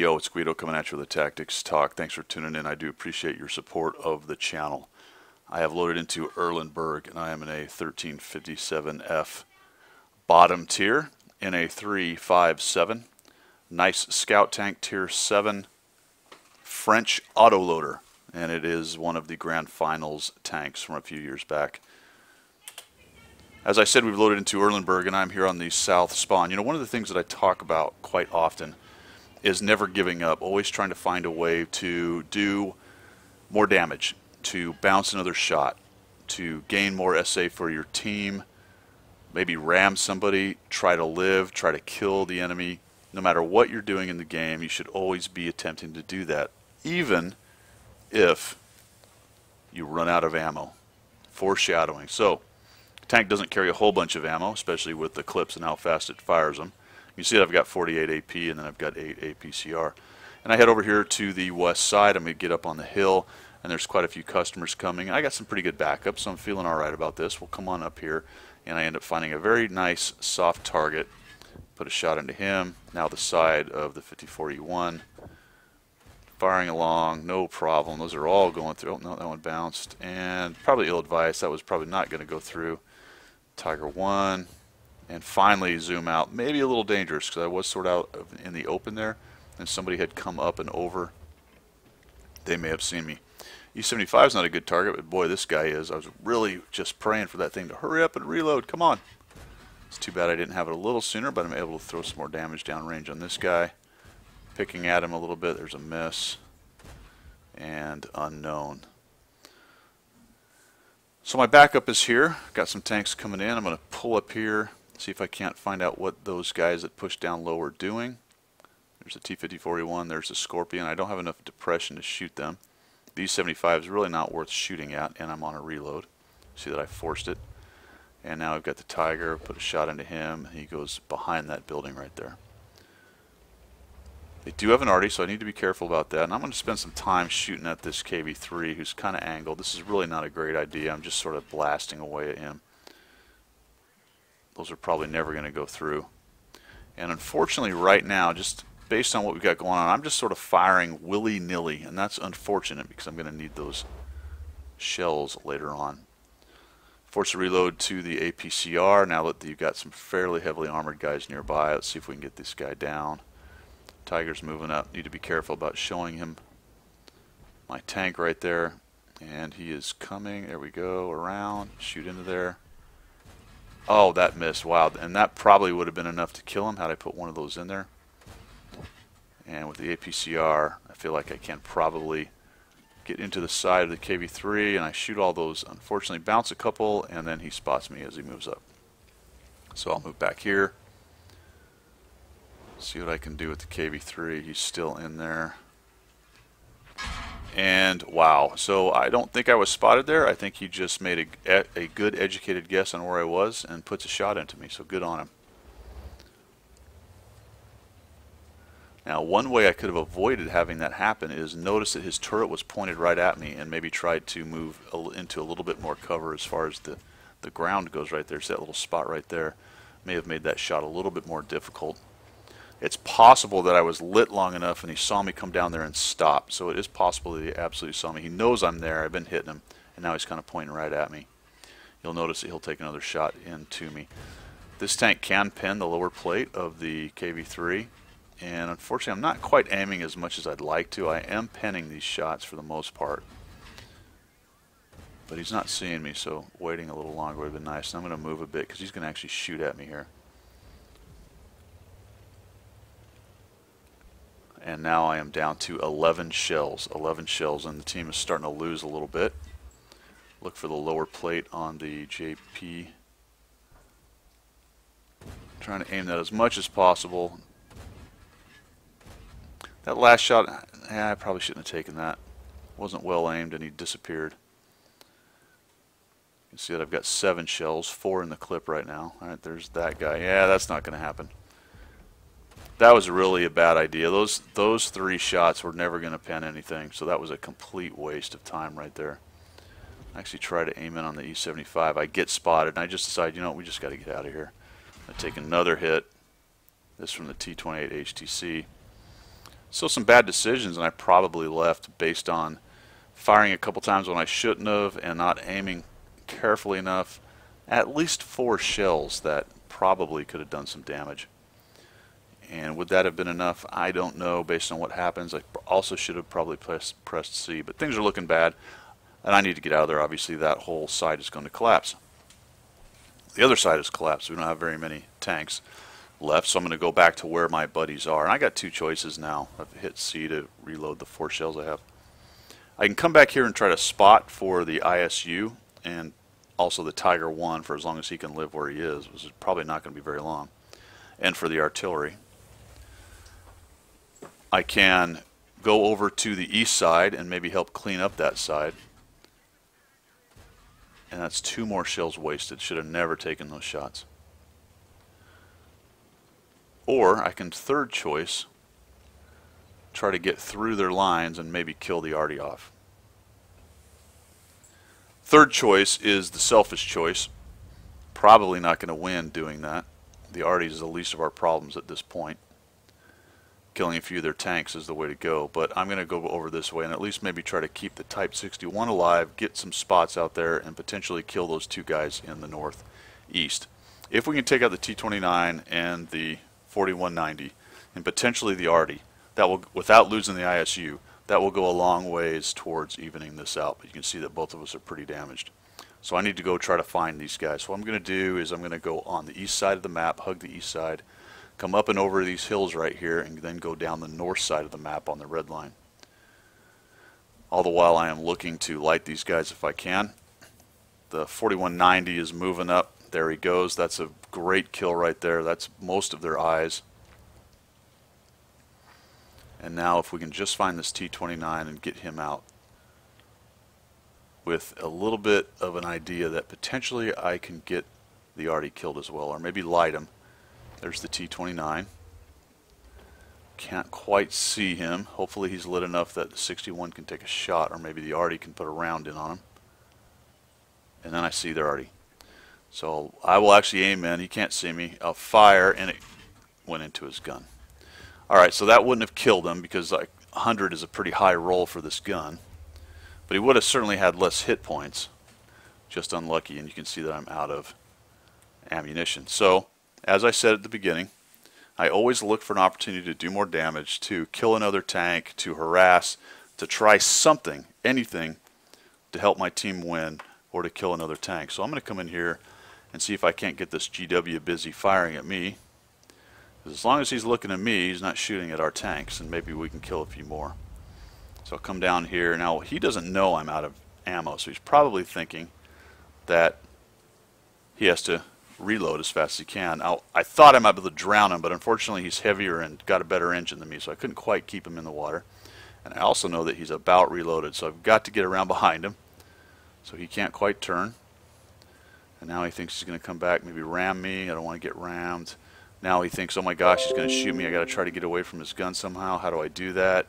Yo, it's Guido coming at you with a Tactics Talk. Thanks for tuning in. I do appreciate your support of the channel. I have loaded into Erlenberg, and I am in a 1357F bottom tier in a 357. Nice Scout Tank Tier 7 French autoloader, and it is one of the Grand Finals tanks from a few years back. As I said, we've loaded into Erlenberg, and I'm here on the south spawn. You know, one of the things that I talk about quite often is never giving up, always trying to find a way to do more damage, to bounce another shot, to gain more SA for your team, maybe ram somebody, try to live, try to kill the enemy. No matter what you're doing in the game, you should always be attempting to do that, even if you run out of ammo. Foreshadowing. So, the tank doesn't carry a whole bunch of ammo, especially with the clips and how fast it fires them. You see that I've got 48 AP and then I've got 8 APCR. And I head over here to the west side. I'm going to get up on the hill, and there's quite a few customers coming. I got some pretty good backup, so I'm feeling alright about this. We'll come on up here, and I end up finding a very nice soft target. Put a shot into him. Now the side of the 54E1. Firing along, no problem. Those are all going through. Oh, no, that one bounced. And probably ill-advised. That was probably not going to go through. Tiger 1. And finally zoom out. Maybe a little dangerous because I was sort of out in the open there, and somebody had come up and over. They may have seen me. E75 is not a good target, but boy, this guy is. I was really just praying for that thing to hurry up and reload. Come on. It's too bad I didn't have it a little sooner, but I'm able to throw some more damage downrange on this guy. Picking at him a little bit. There's a miss. And unknown. So my backup is here. Got some tanks coming in. I'm going to pull up here. See if I can't find out what those guys that push down low are doing. There's a T-54E1, there's a Scorpion. I don't have enough depression to shoot them. The E75 is really not worth shooting at, and I'm on a reload. See that I forced it. And now I've got the Tiger, put a shot into him. He goes behind that building right there. They do have an arty, so I need to be careful about that. And I'm going to spend some time shooting at this KV-3, who's kind of angled. This is really not a great idea. I'm just sort of blasting away at him. Those are probably never going to go through. And unfortunately right now, just based on what we've got going on, I'm just sort of firing willy-nilly, and that's unfortunate because I'm going to need those shells later on. Force a reload to the APCR. Now that you've got some fairly heavily armored guys nearby, let's see if we can get this guy down. Tiger's moving up. Need to be careful about showing him my tank right there. And he is coming. There we go. Around. Shoot into there. Oh, that missed. Wow. And that probably would have been enough to kill him had I put one of those in there. And with the APCR, I feel like I can probably get into the side of the KV-3, and I shoot all those. Unfortunately, bounce a couple, and then he spots me as he moves up. So I'll move back here. See what I can do with the KV-3. He's still in there. And wow, so I don't think I was spotted there. I think he just made a good educated guess on where I was and puts a shot into me, so good on him. Now, one way I could have avoided having that happen is notice that his turret was pointed right at me and maybe tried to move into a little bit more cover as far as the ground goes right there. So that little spot right there may have made that shot a little bit more difficult. It's possible that I was lit long enough and he saw me come down there and stop. So it is possible that he absolutely saw me. He knows I'm there. I've been hitting him, and now he's kind of pointing right at me. You'll notice that he'll take another shot into me. This tank can pin the lower plate of the KV-3, and unfortunately I'm not quite aiming as much as I'd like to. I am pinning these shots for the most part. But he's not seeing me, so waiting a little longer would have been nice. And I'm going to move a bit because he's going to actually shoot at me here. And now I am down to 11 shells. 11 shells, and the team is starting to lose a little bit. Look for the lower plate on the JP. Trying to aim that as much as possible. That last shot, I probably shouldn't have taken that. Wasn't well aimed, and he disappeared. You can see that I've got 7 shells, 4 in the clip right now. Alright, there's that guy. Yeah, that's not going to happen. That was really a bad idea. Those 3 shots were never going to pen anything, so that was a complete waste of time right there. I actually try to aim in on the E75. I get spotted, and I just decide, you know what, we just got to get out of here. I take another hit. This from the T28 HTC. So some bad decisions, and I probably left based on firing a couple times when I shouldn't have and not aiming carefully enough. At least 4 shells that probably could have done some damage. And would that have been enough? I don't know based on what happens. I also should have probably pressed C, but things are looking bad and I need to get out of there. Obviously that whole side is going to collapse. The other side has collapsed. We don't have very many tanks left, so I'm going to go back to where my buddies are. And I got 2 choices now. I've hit C to reload the 4 shells I have. I can come back here and try to spot for the ISU and also the Tiger 1 for as long as he can live where he is, which is probably not going to be very long, and for the artillery. I can go over to the east side and maybe help clean up that side. And that's 2 more shells wasted. Should have never taken those shots. Or I can, third choice, try to get through their lines and maybe kill the arty off. Third choice is the selfish choice. Probably not going to win doing that. The arty is the least of our problems at this point. Killing a few of their tanks is the way to go, but I'm going to go over this way and at least maybe try to keep the Type 61 alive, get some spots out there, and potentially kill those 2 guys in the northeast. If we can take out the T-29 and the 4190 and potentially the arty, that will, without losing the ISU, that will go a long ways towards evening this out. But you can see that both of us are pretty damaged. So I need to go try to find these guys. So what I'm going to do is I'm going to go on the east side of the map, hug the east side, come up and over these hills right here, and then go down the north side of the map on the red line. All the while I am looking to light these guys if I can. The 4190 is moving up. There he goes. That's a great kill right there. That's most of their eyes. And now if we can just find this T-29 and get him out with a little bit of an idea that potentially I can get the arty killed as well, or maybe light him. There's the T-29. Can't quite see him. Hopefully he's lit enough that the 61 can take a shot, or maybe the arty can put a round in on him. And then I see their arty. So I will actually aim in. He can't see me. I'll fire, and it went into his gun. Alright, so that wouldn't have killed him because like 100 is a pretty high roll for this gun. But he would have certainly had less hit points. Just unlucky, and you can see that I'm out of ammunition. So, as I said at the beginning, I always look for an opportunity to do more damage, to kill another tank, to harass, to try something, anything, to help my team win or to kill another tank. So I'm going to come in here and see if I can't get this GW busy firing at me. As long as he's looking at me, he's not shooting at our tanks, and maybe we can kill a few more. So I'll come down here. Now, he doesn't know I'm out of ammo, so he's probably thinking that he has to reload as fast as he can. Now, I thought I might be able to drown him, but unfortunately he's heavier and got a better engine than me, so I couldn't quite keep him in the water. And I also know that he's about reloaded, so I've got to get around behind him so he can't quite turn. And now he thinks he's going to come back, maybe ram me. I don't want to get rammed. Now he thinks, oh my gosh, he's going to shoot me. I got to try to get away from his gun somehow. How do I do that?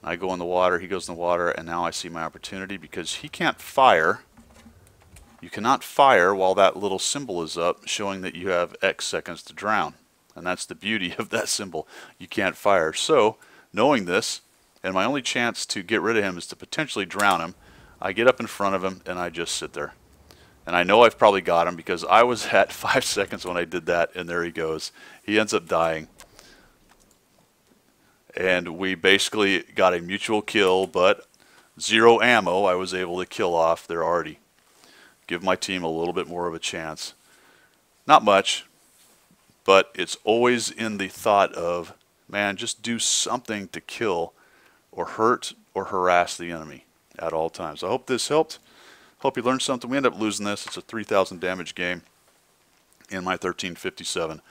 I go in the water, he goes in the water, and now I see my opportunity because he can't fire. You cannot fire while that little symbol is up showing that you have X seconds to drown. And that's the beauty of that symbol. You can't fire. So, knowing this, and my only chance to get rid of him is to potentially drown him, I get up in front of him and I just sit there. And I know I've probably got him because I was at 5 seconds when I did that, and there he goes. He ends up dying. And we basically got a mutual kill, but 0 ammo. I was able to kill off their arty. Give my team a little bit more of a chance. Not much, but it's always in the thought of, man, just do something to kill or hurt or harass the enemy at all times. I hope this helped. Hope you learned something. We end up losing this. It's a 3,000 damage game in my 1357.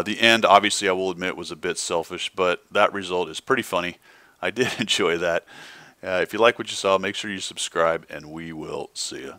The end, obviously, I will admit, was a bit selfish, but that result is pretty funny. I did enjoy that. If you like what you saw, make sure you subscribe, and we will see you.